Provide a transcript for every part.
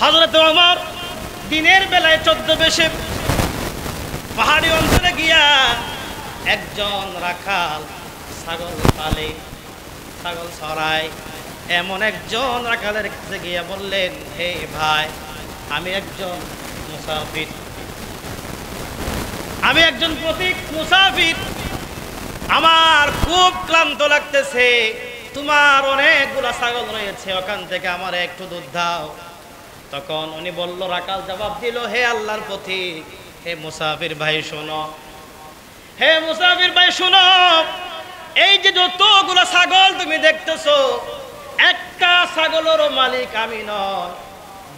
হযরত ওমর দিনের বেলায় 14 বেশে পাহাড়ি অঞ্চলে গিয়া একজন রাখাল ছাগল পালে, ছাগল চড়ায়। এমন একজন রাখালের কাছে গিয়া বললেন, হে ভাই, আমি একজন মুসাফির, আমি একজন পথিক মুসাফির, আমার খুব ক্লান্ত লাগতেছে, তোমার অনেকগুলা ছাগল রয়েছে, ওখান থেকে আমার একটু দুধ দাও। তখন উনি বলল, রাখাল জবাব দিল, হে আল্লাহর পথিক, হে মুসাফির ভাই শোনো, হে মুসাফির ভাই শোনো, এই যে যতগুলা ছাগল তুমি দেখতেছো, একটা ছাগলেরও মালিক আমি নয়,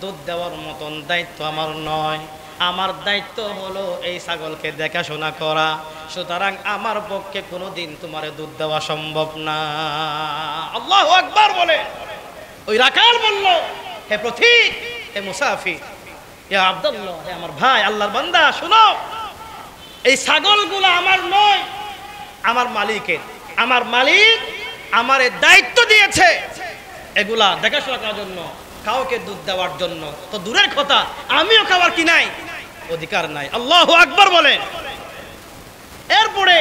দুধ দেওয়ার মতন দায়িত্ব আমার নয়, আমার দায়িত্ব হলো এই ছাগলকে দেখাশোনা করা, সুতরাং আমার পক্ষে কোনোদিন তোমারে দুধ দেওয়া সম্ভব না। আল্লাহু আকবার বলে ওই রাখাল বলল, হে পথিক, হে মুসাফির, ইয়া আব্দুল্লাহ, হে আমার ভাই, আল্লাহর বান্দা শোনো, এই ছাগলগুলো আমার নয়, আমার মালিকের। আমার মালিক আমারে দায়িত্ব দিয়েছে এগুলা দেখাশোনা করার জন্য, কাউকে দুধ দেওয়ার জন্য তো দূরের কথা, আমিও খাবার কি নাই, অধিকার নাই। আল্লাহু আকবার বলেন। এরপরে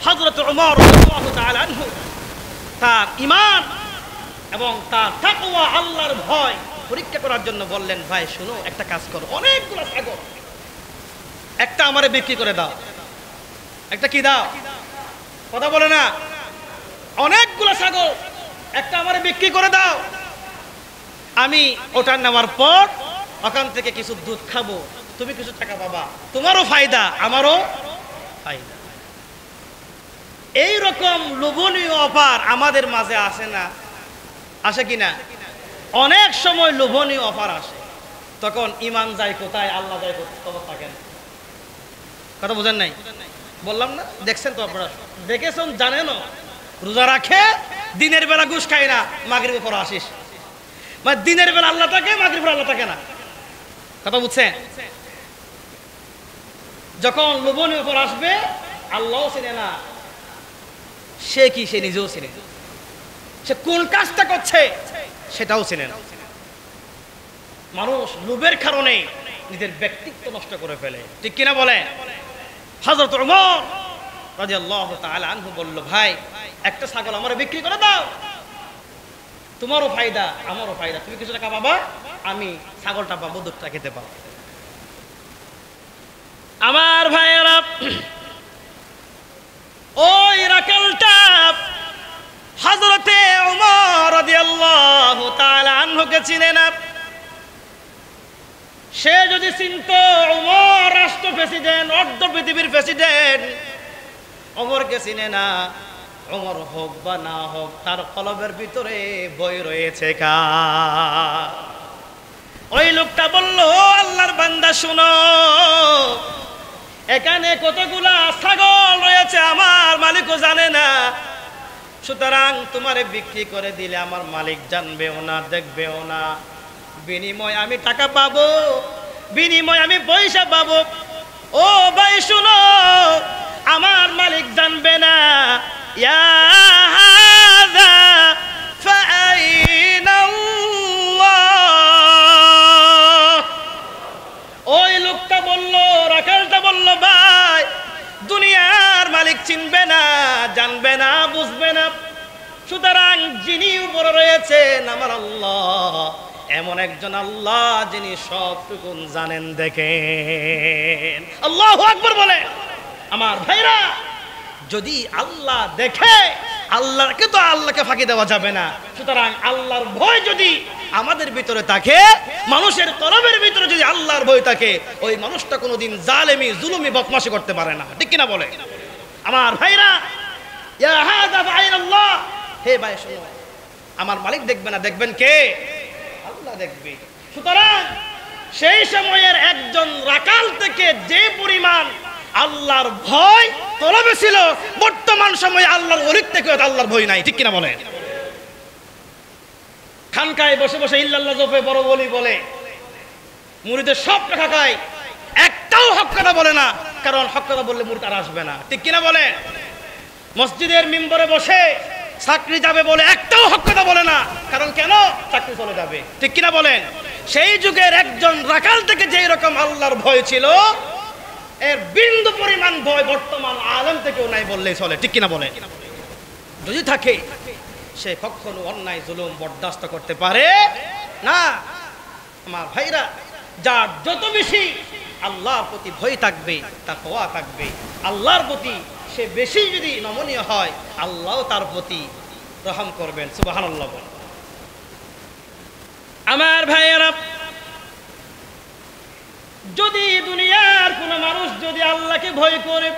হযরত ওমর রাদিয়াল্লাহু তাআলা আনহু তার ঈমান এবং তার তাকওয়া, আল্লাহর ভয় পরীক্ষা করার জন্য বললেন, ভাই শুনো, একটা কাজ করো, অনেকগুলো ছাগল, একটা আমারে বিক্রি করে দাও। একটা কি দাও? কথা বলে না। অনেকগুলো ছাগল, একটা আমারে বিক্রি করে দাও, আমি ওটা নেওয়ার পর ওখান থেকে কিছু দুধ খাবো, তুমি কিছু টাকা পাবা, তোমারও ফায়দা আমারও ফায়দা। এইরকম লোভনীয় অফার আমাদের মাঝে আসে না? আসে কিনা? অনেক সময় লোভনীয় অফার আসে, তখন ইমান যায় কোথায়, আল্লাহ যায় কোথাও থাকেন। কথা বোঝেন নাই? বললাম না, দেখছেন তো আপনারা, দেখেছেন, জানেনও, রোজা রাখে, দিনের বেলা ঘুষ খায় না, মাগরিবের পর আসিস, মানে দিনের বেলা আল্লাহ থাকে, মাগরিবের আল্লাহ থাকে না। কথা বুঝছেন? যখন লোভনীয় অফার আসবে, আল্লাহও চিনে না, সে কি, সে নিজেও চিনে, সে কোন কাজটা করছে সেটাও চিনে না। মানুষ লোভের কারণে নিজের ব্যক্তিত্ব নষ্ট করে ফেলে, ঠিক কিনা বলে? হযরত ওমর রাদিয়াল্লাহু তাআলা আনহু বলল, ভাই একটা ছাগল আমারে বিক্রি করে দাও, তোমারও ফায়দা আমারও ফায়দা, তুমি কিছু টাকা পাবা, আমি ছাগলটা পাবো, দুধটা খেতে পাবো। আমার ভাইয়েরা, ওই রাখালটা হযরতে ওমর রাদিয়াল্লাহু তাআলা আনহুকে চিনে না। সে যদি চিনতো ওমর রাষ্ট্র প্রেসিডেন্ট, অর্ধ পৃথিবীর প্রেসিডেন্ট, ওমরকে চিনে না, ওমর হোক বা না হোক, তার কলবের ভিতরে ভয় রয়েছে কার? ওই লোকটা বলল, আল্লাহর বান্দা শুনো, এখানে কতগুলা ছাগল রয়েছে, আমার মালিকও জানে না, সুতরাং তোমারে বিক্রি করে দিলে আমার মালিক জানবেও না, দেখবেও না, বিনিময় আমি টাকা পাবো, বিনিময় আমি পয়সা পাবো। ও ভাই শুনো, আমার মালিক জানবে না। ইয়া হাযা ফাআইনা আল্লাহ। ওই লোকটা বলল, রাখালটা বলল, ভাই দুনিয়ার মালিক চিনবে না, জানবে না, বুঝবে না, সুতরাং যিনি উপরে রয়েছেন আমার আল্লাহ, এমন একজন আল্লাহ যিনি সবটুকু জানেন, দেখেন। আল্লাহু আকবার বলে। আমার ভাইরা, যদি আল্লাহ দেখে, আল্লাহকে তো আল্লাহকে ফাঁকি দেওয়া যাবে না, সুতরাং আল্লাহর ভয় যদি আমাদের ভিতরে থাকে, মানুষের কলবের ভিতরে যদি আল্লাহর ভয় থাকে, ওই মানুষটা কোনোদিন জালেমি, জুলুমি, বদমাশি করতে পারে না, ঠিক কিনা বলে? আমার ভাইরা, ইয়া হাযা ফাআইনাল্লাহ, হে ভাই শোনো, আমার মালিক দেখবে না, দেখবেন কে? আল্লাহ দেখবে। সুতরাং সেই সময়ের একজন রাখাল থেকে যে পরিমাণ আল্লাহর ভয় কলবে ছিল, বর্তমান সময়ে আল্লাহর ওলির থেকে আল্লাহর ভয় নাই, ঠিক কিনা বলে? খানকায় বসে বসে ইল্লাল্লাহ জপে, বড় বলি বলে, মুরিদের সব টাকা খায়, একটাও হক কথা বলে না, কারণ হক কথা বললে মুরিদ আর আসবে না, ঠিক কিনা বলে? মসজিদের মিম্বরে বসে চাকরি যাবে বলে একটাও হক কথা বলে না, কারণ কেন? চাকরি চলে যাবে, ঠিক কিনা বলেন? সেই যুগের একজন রাখাল থেকে যেই রকম আল্লাহর ভয় ছিল, এর বিন্দু পরিমাণ ভয় বর্তমান আলেম থেকেও নাই বললেই চলে, ঠিক কিনা বলে? যদি থাকে সে কখনো অন্যায় জুলুম বরদাস্ত করতে পারে না। আমার ভাইরা, যার যত বেশি আল্লাহর প্রতি ভয় থাকবে, তাকওয়া থাকবে, আল্লাহর প্রতি সে বেশি যদি নমনীয় হয়, আল্লাহ তার প্রতি রহম করবেন। সুবহানাল্লাহ। আমার ভাইয়েরা, যদি দুনিয়ার কোন মানুষ যদি আল্লাহকে ভয় করে,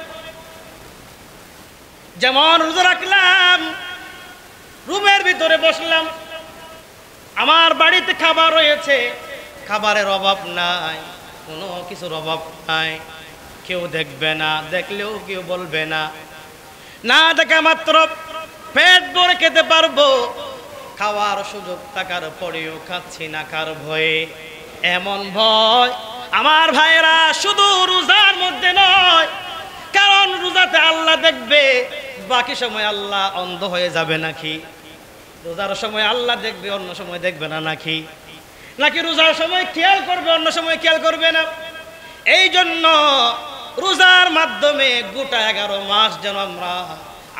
যেমন রোজা রাখলাম, রুমের ভিতরে বসলাম, আমার বাড়িতে খাবার রয়েছে, খাবারের অভাব নাই, কোনো কিছুর অভাব নাই, কেউ দেখবে না, দেখলেও কেউ বলবে না, না দেখা মাত্র পেট ভরে খেতে পারবো, খাওয়ার সুযোগ থাকার পরেও খাচ্ছি না কার ভয়ে, এমন ভয় আমার ভাইরা শুধু রোজার মধ্যে নয়। কারণ রোজাতে আল্লাহ দেখবে, বাকি সময় আল্লাহ অন্ধ হয়ে যাবে নাকি? রোজার সময় আল্লাহ দেখবে, অন্য সময় দেখবে না নাকি? নাকি রোজার সময় খেয়াল করবে, অন্য সময় খেয়াল করবে না? এই জন্য রোজার মাধ্যমে গোটা 11 মাস যেন আমরা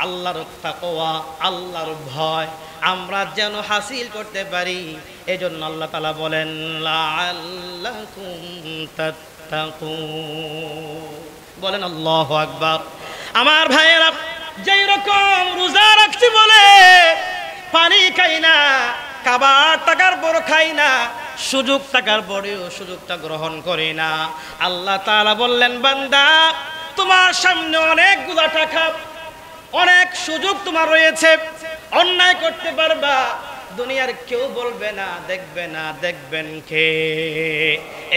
আল্লাহর তাকওয়া, আল্লাহর ভয় আমরা যেন হাসিল করতে পারি। এই জন্য আল্লাহ তাআলা বলেন লাআল্লাকুম তাত্তাকুন। বলেন আল্লাহু আকবার। আমার ভাইয়েরা, যেই রকম রোজা রাখছি বলে পানি খাই না, খাবার টাকার বড় খাই না, সুযোগ থাকার পরেও সুযোগটা গ্রহণ করি না, আল্লাহ তাআলা বললেন বান্দা, তোমার সামনে অনেকগুলা টাকা, অনেক সুযোগ তোমার রয়েছে, অন্যায় করতে পারবা, দুনিয়ার কেউ বলবে না, দেখবে না, দেখবেন কে?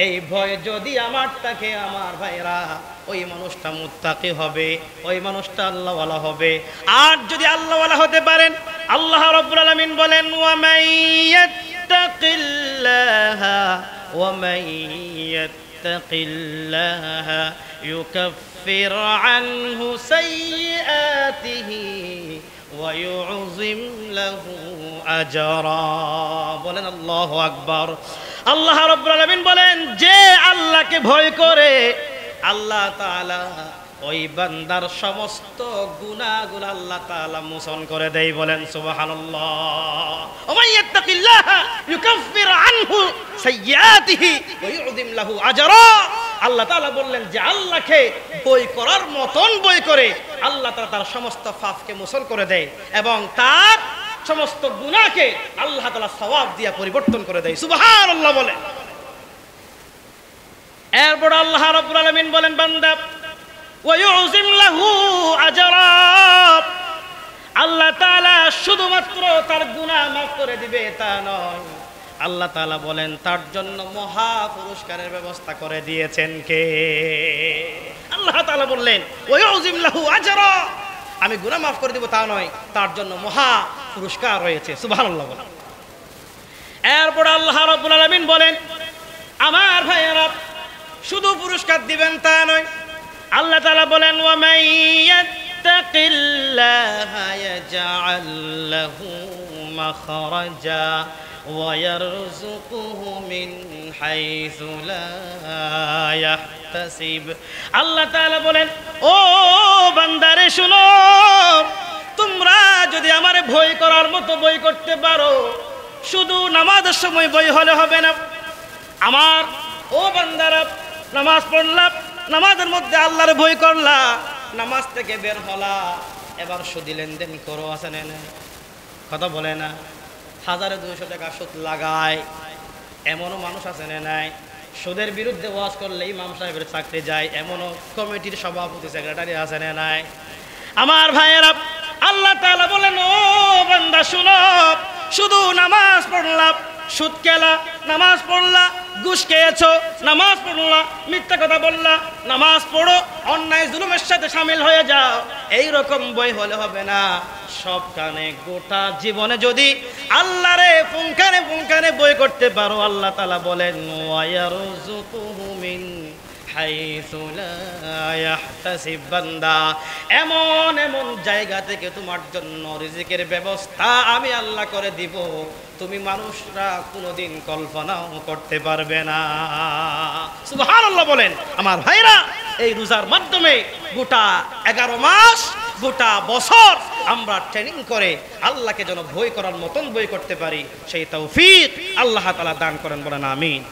এই ভয় যদি আমার থাকে আমার ভাইরা, ওই মানুষটা মুত্তাকি হবে, ওই মানুষটা আল্লাহওয়ালা হবে। আর যদি আল্লাহওয়ালা হতে পারেন, আল্লাহ রাব্বুল আলামিন বলেন ওয়া মাইয়াত্তাকিল্লাহা ওয়া মাইয়াত্তাকিল্লাহা ইউকাফির আনহু সাইয়্যাতিহি ওয়া ইউযিম লাহু আজরা। বলেন আল্লাহু আকবার। আল্লাহ রাব্বুল আলামিন বলেন, যে আল্লাহকে ভয় করে আল্লাহ তাআলা ওই বান্দার সমস্ত গুনাহগুলো আল্লাহ তাআলা মোচন করে দেয়। বলেন সুবহানাল্লাহ। ওয়া মাইয়াত্তাকিল্লাহা ইউকাফির আনহু সাইয়্যাতিহি ওয়া ইউযিম লাহু আজরা। আল্লাহ তাআলা বললেন, যে আল্লাহকে ভয় করার মতন ভয় করে আল্লাহ তাআলা তার সমস্ত পাপকে মোচন করে দেয় এবং তার সমস্ত গুনাহকে আল্লাহ তাআলা সওয়াব দিয়ে পরিবর্তন করে দেয়। সুবহানাল্লাহ বলে। এরপর আল্লাহ রাব্বুল আলামিন বলেন, বান্দা ওয়া ইউযিম লাহু আজরা। আল্লাহ তাআলা শুধুমাত্র তার গুনাহ মাফ করে দিবে তা নয়, আল্লাহ তাআলা বলেন তার জন্য মহা পুরস্কারের ব্যবস্থা করে দিয়েছেন কে? আল্লাহ তাআলা বললেন ওয়া ইউযিম লাহু আজরা, আমি গুনাহ মাফ করে দিব তা নয়, তার জন্য মহা পুরস্কার রয়েছে। সুবহানাল্লাহ বলেন। এরপর আল্লাহ রাব্বুল আলামিন বলেন, আমার ভাইয়েরা, শুধু পুরস্কার দিবেন তা নয়, আল্লাহ তাআলা বলেন ওয়া মাইয়াত্তাকিল্লাহা ইয়াজআল লাহু মাখরাজা ওয়া ইয়ারযুকুহু মিন হাইসু লা ইয়াহতাসিব। আল্লাহ তাআলা বলেন, ও বান্দারে শুনো, তোমরা যদি আমারে ভয় করার মতো ভয় করতে পারো, শুধু নামাজের সময় ভয় হলে হবে না। আমার ও বান্দারা, নামাজ পড়লা, নামাজের মধ্যে আল্লাহর ভয় করলা, নামাজ থেকে বের হলা, এবার সুদি লেনদেন করো, আছে না? কথা বলে না? 1200 টাকা সুদ লাগায়, এমনও মানুষ আছে না নাই? সুদের বিরুদ্ধে ওয়াজ করলে ইমাম সাহেবের চাকরি যায়, এমনও কমিটির সভাপতি সেক্রেটারি আছে না নাই? আমার ভাইয়েরা, আল্লাহ তাআলা বলেন, ও বান্দা শুনো, শুধু নামাজ পড়লা, সুদ খেলা, নামাজ পড়লা, ঘুষ খেয়েছো, নামাজ পড়লা, মিথ্যা কথা বললা, নামাজ পড়ো, অন্যায় জুলুমের সাথে শামিল হয়ে যাও, এই রকম বই হলে হবে না। সবখানে গোটা জীবনে যদি আল্লাহরে পুঙ্খানে পুঙ্খানে বই করতে পারো, আল্লাহ তাআলা বলেন ওয়া ইয়ারযুকুহু মিন হাইসু লা ইয়াহতাসিব, বান্দা এমন এমন জায়গা থেকে তোমার জন্য রিজিকের ব্যবস্থা আমি আল্লাহ করে দিব, তুমি মানুষরা কোনোদিন কল্পনাও করতে পারবে না। সুবহানাল্লাহ বলেন। আমার ভাইরা, এই রোজার মাধ্যমে গোটা 11 মাস, গোটা বছর আমরা ট্রেনিং করে আল্লাহকে যেন ভয় করার মতন ভয় করতে পারি, সেই তৌফিক আল্লাহ তাআলা দান করেন, বলেন আমিন।